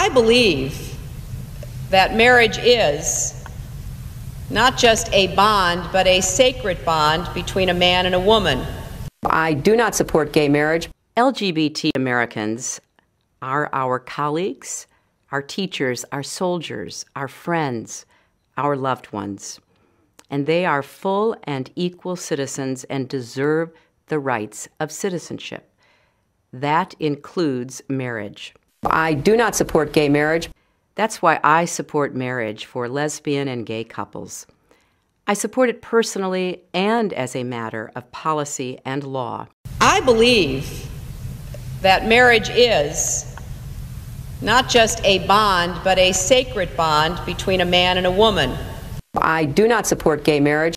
I believe that marriage is not just a bond, but a sacred bond between a man and a woman. I do not support gay marriage. LGBT Americans are our colleagues, our teachers, our soldiers, our friends, our loved ones. And they are full and equal citizens and deserve the rights of citizenship. That includes marriage. I do not support gay marriage. That's why I support marriage for lesbian and gay couples. I support it personally and as a matter of policy and law. I believe that marriage is not just a bond, but a sacred bond between a man and a woman. I do not support gay marriage.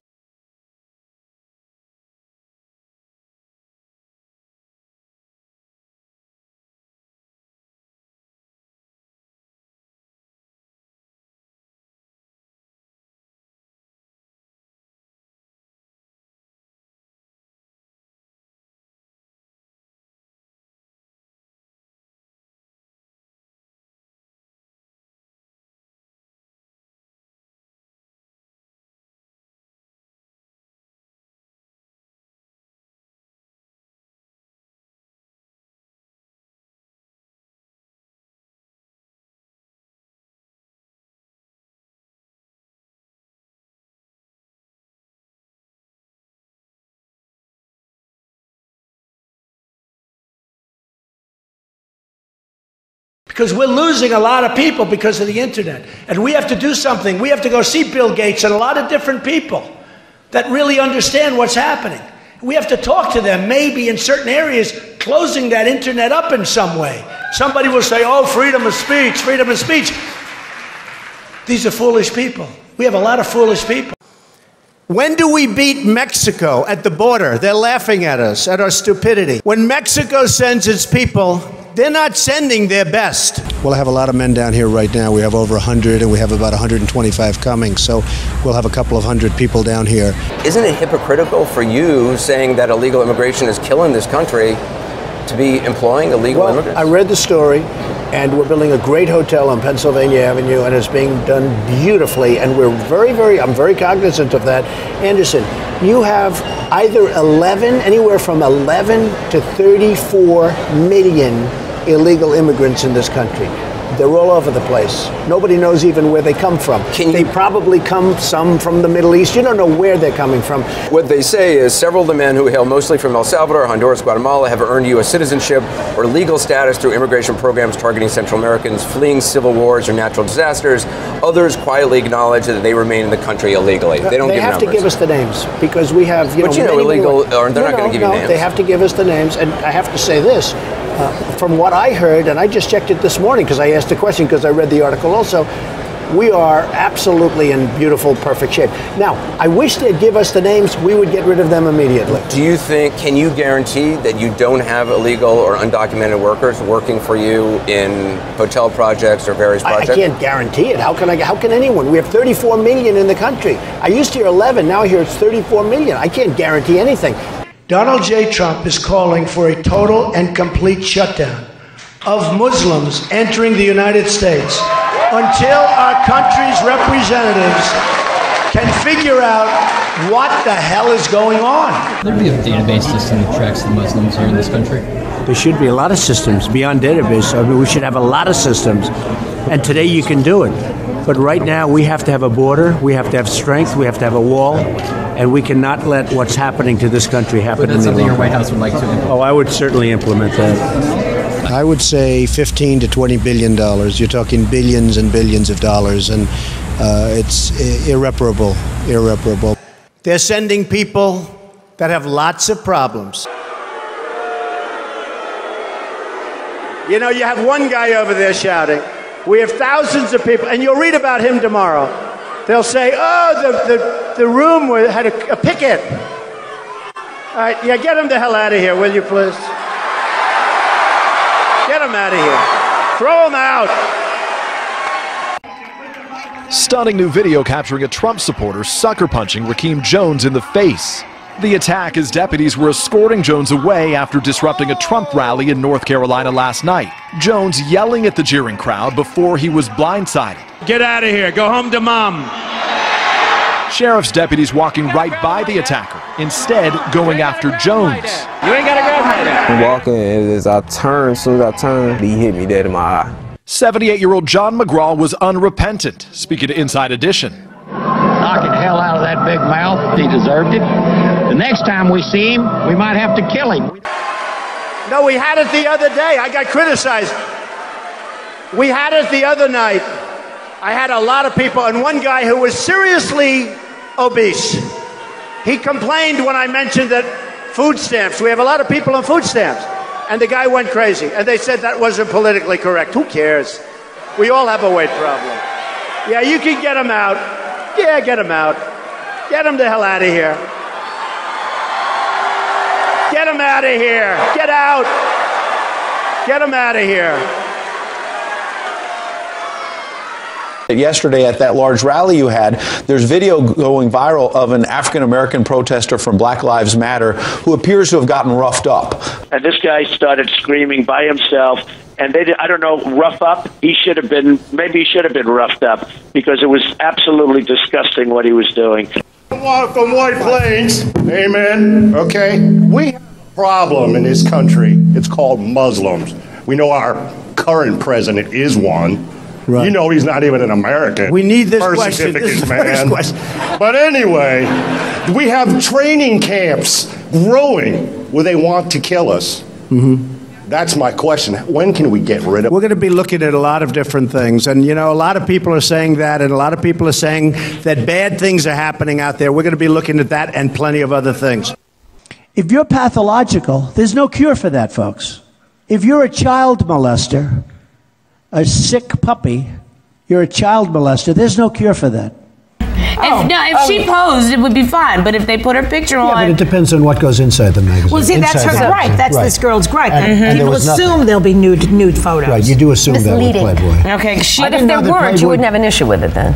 Because we're losing a lot of people because of the internet. And we have to do something. We have to go see Bill Gates and a lot of different people that really understand what's happening. We have to talk to them, maybe in certain areas, closing that internet up in some way. Somebody will say, oh, freedom of speech, freedom of speech. These are foolish people. We have a lot of foolish people. When do we beat Mexico at the border? They're laughing at us, at our stupidity. When Mexico sends its people, they're not sending their best. Well, I have a lot of men down here right now. We have over 100, and we have about 125 coming. So we'll have a couple of hundred people down here. Isn't it hypocritical for you saying that illegal immigration is killing this country to be employing illegal immigrants? I read the story, and we're building a great hotel on Pennsylvania Avenue, and it's being done beautifully, and we're I'm very cognizant of that. Anderson, you have either anywhere from 11 to 34 million illegal immigrants in this country. They're all over the place. Nobody knows even where they come from. They probably come some from the Middle East. You don't know where they're coming from. What they say is several of the men who hail mostly from El Salvador, Honduras, Guatemala have earned U.S. citizenship or legal status through immigration programs targeting Central Americans fleeing civil wars or natural disasters. Others quietly acknowledge that they remain in the country illegally. They don't give numbers. They have to give us the names because we have, But illegal, or they're not going to give you names. They have to give us the names, and I have to say this. From what I heard, and I just checked it this morning because I asked the question because I read the article also, we are absolutely in beautiful, perfect shape. Now, I wish they'd give us the names. We would get rid of them immediately. Do you think, can you guarantee that you don't have illegal or undocumented workers working for you in hotel projects or various projects? I can't guarantee it. How can anyone? We have 34 million in the country. I used to hear 11, now I hear it's 34 million. I can't guarantee anything. Donald J. Trump is calling for a total and complete shutdown of Muslims entering the United States until our country's representatives can figure out what the hell is going on. There'd be a database system that tracks the Muslims here in this country. There should be a lot of systems beyond database. I mean, we should have a lot of systems. And today you can do it. But right now we have to have a border, we have to have strength, we have to have a wall, and we cannot let what's happening to this country happen. But that's something your White House would like to implement. Oh, I would certainly implement that. I would say $15 to $20 billion. You're talking billions and billions of dollars, and it's irreparable. They're sending people that have lots of problems. You know, you have one guy over there shouting. We have thousands of people, and you'll read about him tomorrow. They'll say, oh, the room had a picket. All right, yeah, get him the hell out of here, will you, please? Get him out of here. Throw him out. Stunning new video capturing a Trump supporter sucker punching Rakeem Jones in the face. The attack as deputies were escorting Jones away after disrupting a Trump rally in North Carolina last night. Jones yelling at the jeering crowd before he was blindsided. Get out of here. Go home to mom. Sheriff's deputies walking right by the attacker, instead going after Jones. You ain't got to grab my dad. I'm walking, and as I turned, as soon as I turned, he hit me dead in my eye. 78-year-old John McGraw was unrepentant, speaking to Inside Edition. Knocking the hell out of that big mouth. He deserved it. The next time we see him, we might have to kill him. No, we had it the other day. I got criticized. We had it the other night. I had a lot of people, and one guy who was seriously obese. He complained when I mentioned that food stamps, we have a lot of people on food stamps. And the guy went crazy. And they said that wasn't politically correct. Who cares? We all have a weight problem. Yeah, you can get him out. Yeah, get him out. Get him the hell out of here. Get him out of here. Get out. Get him out of here. Yesterday at that large rally you had, there's video going viral of an African-American protester from Black Lives Matter who appears to have gotten roughed up. And this guy started screaming by himself, and they did, I don't know, rough up? Maybe he should have been roughed up, because it was absolutely disgusting what he was doing. From White Plains, amen, okay? We have a problem in this country. It's called Muslims. We know our current president is one. Right. You know he's not even an American. We need this question. This is the first question. But anyway, we have training camps growing where they want to kill us. Mm-hmm. That's my question. When can we get rid of it? We're going to be looking at a lot of different things. And, you know, a lot of people are saying that, and a lot of people are saying that bad things are happening out there. We're going to be looking at that and plenty of other things. If you're pathological, there's no cure for that, folks. If you're a child molester, a sick puppy, you're a child molester, there's no cure for that. If she posed, it would be fine. But if they put her picture on... Yeah, but it depends on what goes inside the magazine. Well, see, that's her gripe. That's this girl's gripe. And people assume there'll be nude photos. Right, you do assume that with Playboy. Okay, but if there weren't, you wouldn't have an issue with it then.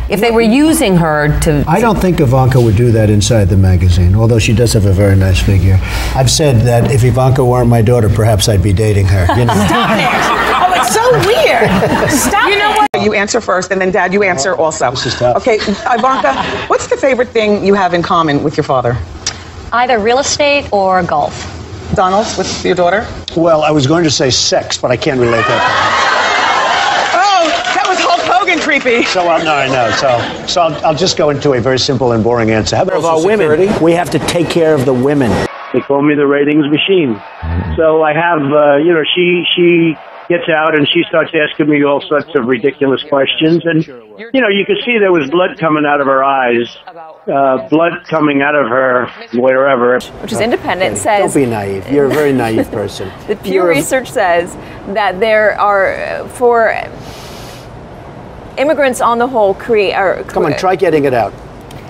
If they were using her to... I don't think Ivanka would do that inside the magazine, although she does have a very nice figure. I've said that if Ivanka weren't my daughter, perhaps I'd be dating her. You know? Stop it! Oh, it's so weird. Stop You know what? You answer first, and then Dad, you answer also. This is tough. Okay, Ivanka, what's the favorite thing you have in common with your father? Either real estate or golf. Donald, with your daughter? Well, I was going to say sex, but I can't relate that Creepy. So no, I know. So I'll just go into a very simple and boring answer. How about our women? We have to take care of the women. They call me the ratings machine. So I have, she gets out and she starts asking me all sorts of ridiculous questions. And, you could see there was blood coming out of her eyes, blood coming out of her wherever. Which is independent, says... Don't be naive. You're a very naive person. The Pew Research says that there are, for... immigrants on the whole Come on, try getting it out.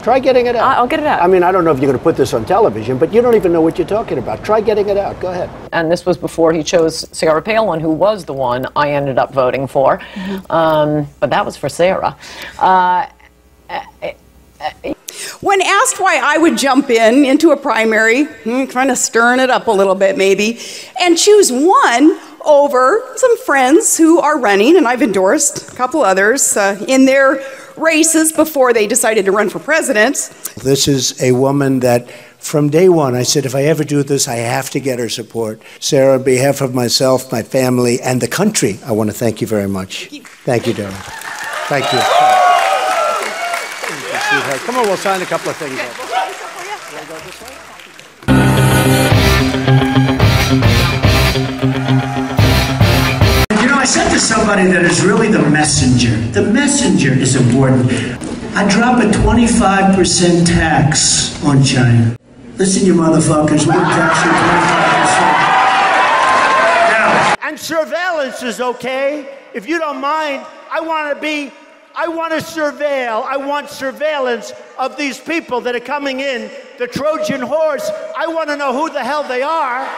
Try getting it out. I'll get it out. I mean, I don't know if you're going to put this on television, but you don't even know what you're talking about. Try getting it out. Go ahead. And this was before he chose Sarah Palin, who was the one I ended up voting for. Mm-hmm. But that was for Sarah. When asked why I would jump into a primary, kind of stirring it up a little bit maybe, and choose one over some friends who are running, and I've endorsed a couple others in their races before they decided to run for president. This is a woman that from day one, I said, if I ever do this, I have to get her support. Sarah, on behalf of myself, my family, and the country, I want to thank you very much. Thank you, darling. Thank you. Come on, we'll sign a couple of things. I said to somebody that is really the messenger. The messenger is important. I drop a 25% tax on China. Listen, you motherfuckers, we're taxing 25%. Now, and surveillance is okay. If you don't mind, I want surveillance of these people that are coming in, the Trojan horse. I want to know who the hell they are.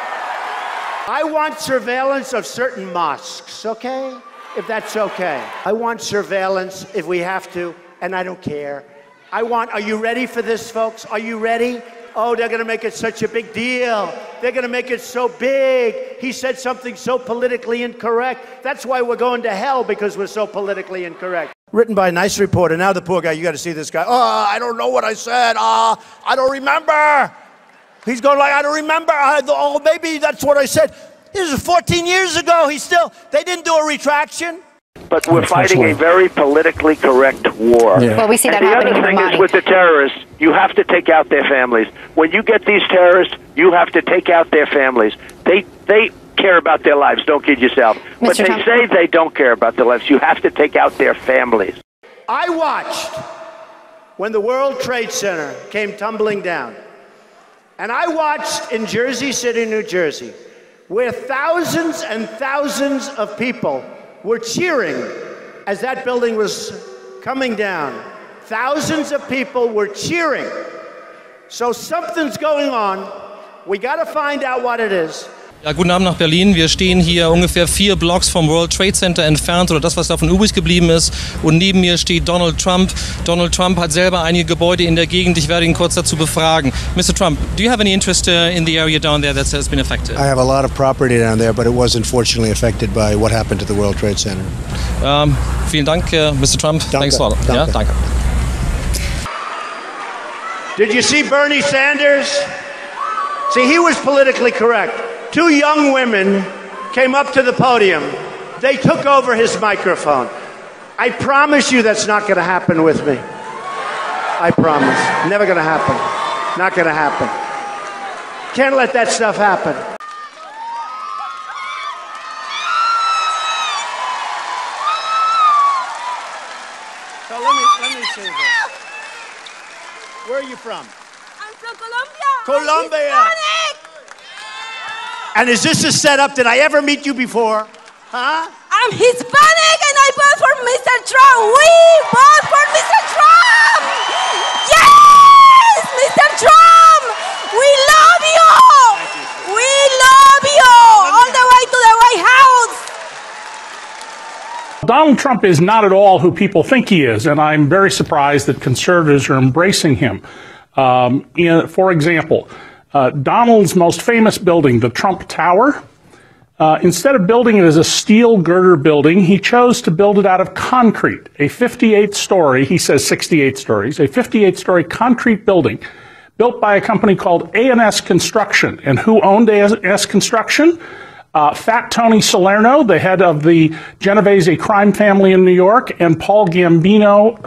I want surveillance of certain mosques, okay? If that's okay. I want surveillance if we have to, and I don't care. Are you ready for this, folks? Are you ready? oh, they're going to make it such a big deal. They're going to make it so big. He said something so politically incorrect. That's why we're going to hell, because we're so politically incorrect. Written by a nice reporter. Now the poor guy, you got to see this guy. Oh, I don't know what I said. I don't remember. He's going like, I don't remember. Oh, maybe that's what I said. This was 14 years ago. They didn't do a retraction. But we're fighting a very politically correct war. Yeah. Well, we see that happening in Ramadi. The other thing is with the terrorists, you have to take out their families. When you get these terrorists, you have to take out their families. They care about their lives. Don't kid yourself. But they say they don't care about their lives. You have to take out their families. I watched when the World Trade Center came tumbling down. And I watched in Jersey City, New Jersey, where thousands and thousands of people were cheering as that building was coming down. Thousands of people were cheering. So something's going on. We got to find out what it is. Ja, guten Abend nach Berlin. Wir stehen hier ungefähr 4 Blocks vom World Trade Center entfernt, oder das, was davon übrig geblieben ist. Und neben mir steht Donald Trump. Donald Trump hat selber einige Gebäude in der Gegend. Ich werde ihn kurz dazu befragen. Mr. Trump, do you have any interest in the area down there that has been affected? I have a lot of property down there, but it was unfortunately affected by what happened to the World Trade Center. Vielen Dank, Mr. Trump. Danke. Thanks a lot. Danke. Ja, danke. Did you see Bernie Sanders? See, he was politically correct. 2 young women came up to the podium. They took over his microphone. I promise you that's not going to happen with me. I promise. Never going to happen. Not going to happen. Can't let that stuff happen. So let me say this. Where are you from? I'm from Colombia. Colombia. I'm Hispanic. And is this a setup? Did I ever meet you before? Huh? I'm Hispanic and I vote for Mr. Trump. We vote for Mr. Trump. Yes, Mr. Trump. We love you. We love you. All the way to the White House. Donald Trump is not at all who people think he is, and I'm very surprised that conservatives are embracing him. For example, Donald's most famous building, the Trump Tower, instead of building it as a steel girder building, he chose to build it out of concrete, a 58-story, he says 68 stories, a 58-story concrete building built by a company called A&S Construction. And who owned A&S Construction? Fat Tony Salerno, the head of the Genovese crime family in New York, and Paul Castellano,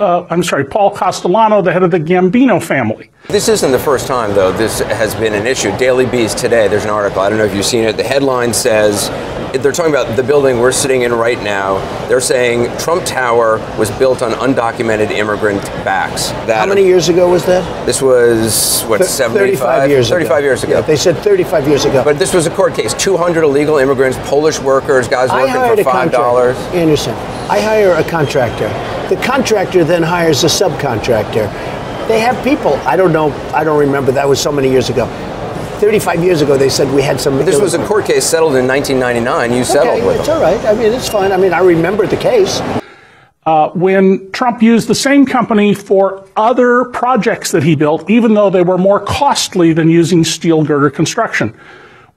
the head of the Gambino family. This isn't the first time, though, this has been an issue. Daily Beast today, there's an article, I don't know if you've seen it. The headline says, they're talking about the building we're sitting in right now. They're saying Trump Tower was built on undocumented immigrant backs. How many years ago was that? This was, what, 35 years ago. 35 years ago. Yeah, they said 35 years ago. But this was a court case. 200 illegal immigrants, Polish workers, guys working for $5. Anderson, I hire a contractor. The contractor then hires a subcontractor. They have people. I don't know. I don't remember. That was so many years ago. 35 years ago, they said we had some. But this was a court case settled in 1999. You settled with them. It's all right. I mean, it's fine. I mean, I remember the case. When Trump used the same company for other projects that he built, even though they were more costly than using steel girder construction.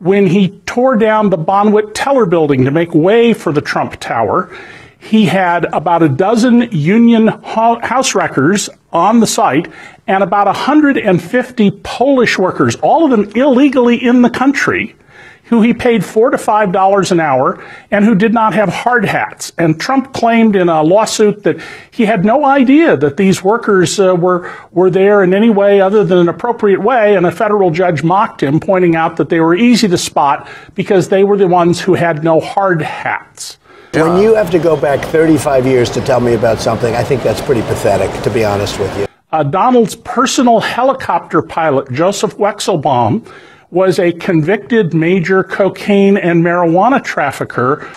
When he tore down the Bonwit Teller building to make way for the Trump Tower, he had about a dozen union house wreckers on the site and about 150 Polish workers, all of them illegally in the country, who he paid $4 to $5 an hour and who did not have hard hats. And Trump claimed in a lawsuit that he had no idea that these workers were there in any way other than an appropriate way, and a federal judge mocked him, pointing out that they were easy to spot because they were the ones who had no hard hats. When you have to go back 35 years to tell me about something, I think that's pretty pathetic, to be honest with you. Donald's personal helicopter pilot, Joseph Wexelbaum, was a convicted major cocaine and marijuana trafficker.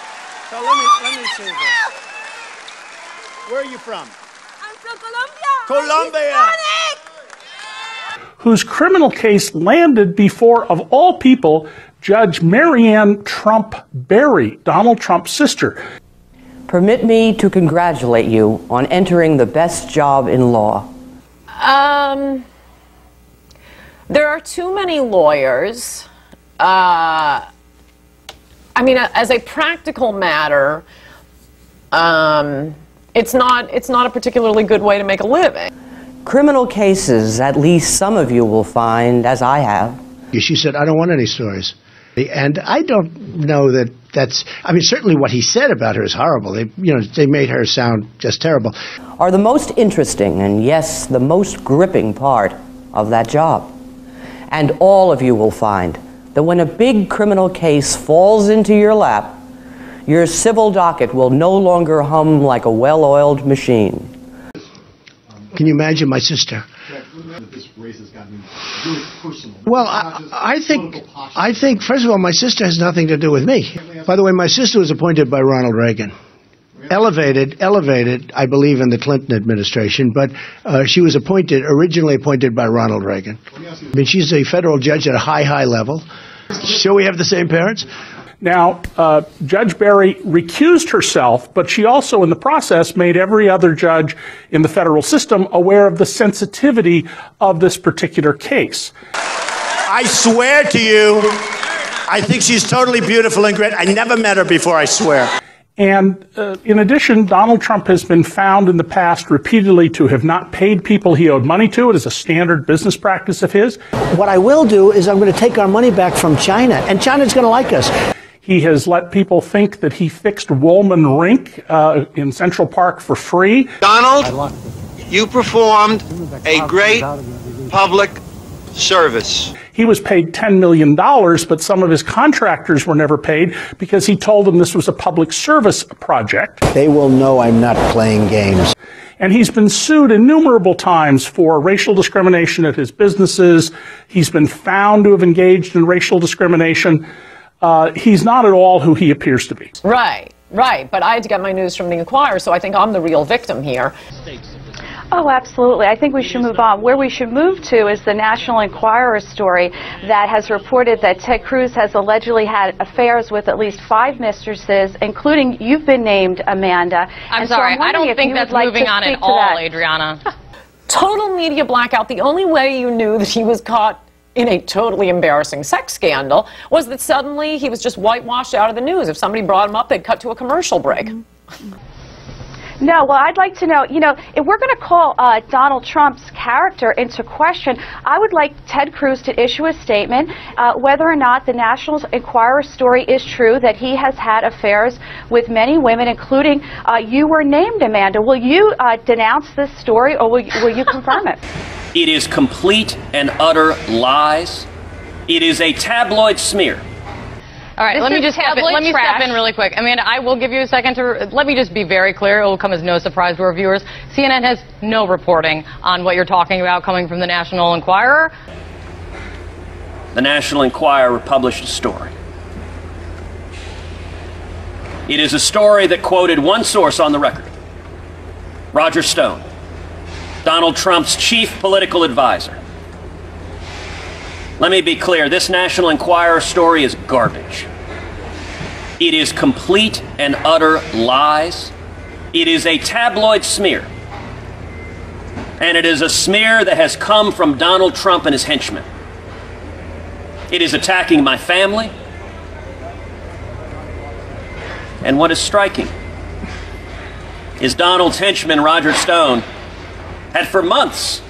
So let me say this. Where are you from? I'm from Colombia. Colombia. Whose criminal case landed before, of all people, Judge Marianne Trump Berry, Donald Trump's sister. Permit me to congratulate you on entering the best job in law. There are too many lawyers. I mean, as a practical matter, it's not a particularly good way to make a living. Criminal cases, at least some of you will find, as I have. She said, I don't want any stories. And I don't know that that's, I mean, certainly what he said about her is horrible. They made her sound just terrible. Are the most interesting and, yes, the most gripping part of that job. And all of you will find that when a big criminal case falls into your lap, your civil docket will no longer hum like a well-oiled machine. Can you imagine my sister? Well, I think, first of all, my sister has nothing to do with me. By the way, my sister was appointed by Ronald Reagan. Elevated, I believe, in the Clinton administration, but she was originally appointed by Ronald Reagan. I mean, she's a federal judge at a high level. So we have the same parents? Now, Judge Barry recused herself, but she also, in the process, made every other judge in the federal system aware of the sensitivity of this particular case. I swear to you, I think she's totally beautiful and great. I never met her before, I swear. And in addition, Donald Trump has been found in the past repeatedly to have not paid people he owed money to. It is a standard business practice of his. What I will do is I'm going to take our money back from China, and China's going to like us. He has let people think that he fixed Woolman Rink in Central Park for free. Donald, you performed a great public service. He was paid $10 million, but some of his contractors were never paid because he told them this was a public service project. They will know I'm not playing games. And he's been sued innumerable times for racial discrimination at his businesses. He's been found to have engaged in racial discrimination. He's not at all who he appears to be. Right. But I had to get my news from the Inquirer, so I think I'm the real victim here. Oh, absolutely. I think we should move on. Where we should move to is the National Enquirer story that has reported that Ted Cruz has allegedly had affairs with at least 5 mistresses, including you've been named, Amanda. I'm sorry, I don't think that's moving on at all, Adriana. Total media blackout. The only way you knew that he was caught in a totally embarrassing sex scandal was that suddenly he was just whitewashed out of the news. If somebody brought him up, they'd cut to a commercial break. No, well, I'd like to know, if we're going to call Donald Trump's character into question, I would like Ted Cruz to issue a statement whether or not the National Enquirer story is true, that he has had affairs with many women, including you were named, Amanda. Will you denounce this story, or will you confirm it? It is complete and utter lies. It is a tabloid smear. All right, let me step in really quick. Amanda, I will give you a second to, let me just be very clear. It will come as no surprise to our viewers. CNN has no reporting on what you're talking about coming from the National Enquirer. The National Enquirer published a story. It is a story that quoted one source on the record, Roger Stone, Donald Trump's chief political advisor. Let me be clear, this National Enquirer story is garbage. It is complete and utter lies. It is a tabloid smear. And it is a smear that has come from Donald Trump and his henchmen. It is attacking my family. And what is striking is Donald's henchman, Roger Stone, had for months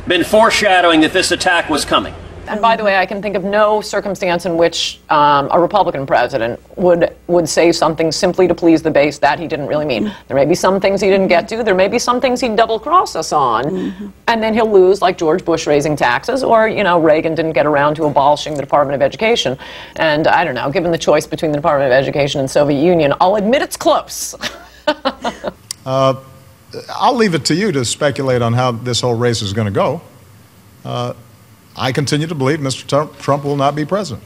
been foreshadowing that this attack was coming. And by the way, I can think of no circumstance in which a Republican president would say something simply to please the base that he didn't really mean. There may be some things he didn't get to. There may be some things he'd double-cross us on. And then he'll lose, like George Bush raising taxes, or, Reagan didn't get around to abolishing the Department of Education. And I don't know, given the choice between the Department of Education and Soviet Union, I'll admit it's close. I'll leave it to you to speculate on how this whole race is going to go. I continue to believe Mr. Trump will not be president.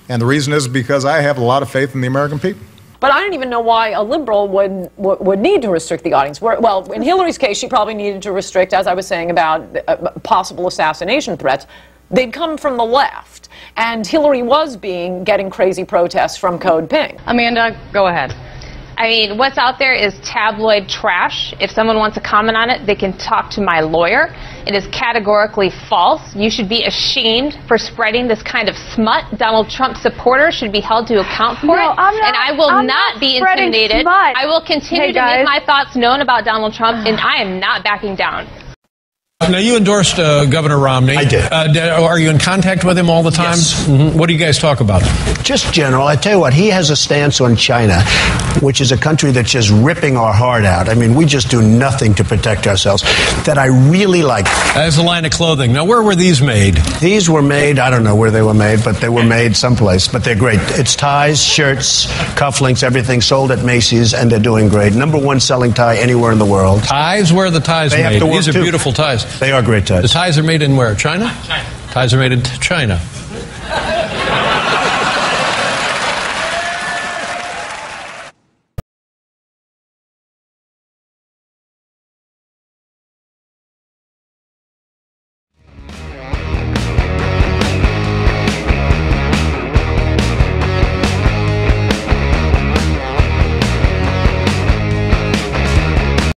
And the reason is because I have a lot of faith in the American people. But I don't even know why a liberal would need to restrict the audience. Well, in Hillary's case, she probably needed to restrict, as I was saying, about possible assassination threats. They'd come from the left. And Hillary was getting crazy protests from Code Pink. Amanda, go ahead. I mean, what's out there is tabloid trash. If someone wants to comment on it, they can talk to my lawyer. It is categorically false. You should be ashamed for spreading this kind of smut. Donald Trump supporters should be held to account for it. And I will not be intimidated. Smut. I will continue to make my thoughts known about Donald Trump, and I am not backing down. Now, you endorsed Governor Romney. I did. Are you in contact with him all the time? Yes. Mm-hmm. What do you guys talk about? Just general. I tell you what, he has a stance on China, which is a country that's just ripping our heart out. I mean, we just do nothing to protect ourselves. That I really like. As a line of clothing. Now, where were these made? These were made, I don't know where they were made, but they were made someplace. But they're great. It's ties, shirts, cufflinks, everything sold at Macy's, and they're doing great. #1 selling tie anywhere in the world. Ties? Where are the ties They made? have to work These are too. beautiful ties. They are great ties. The ties are made in where? China? China. Ties are made in China.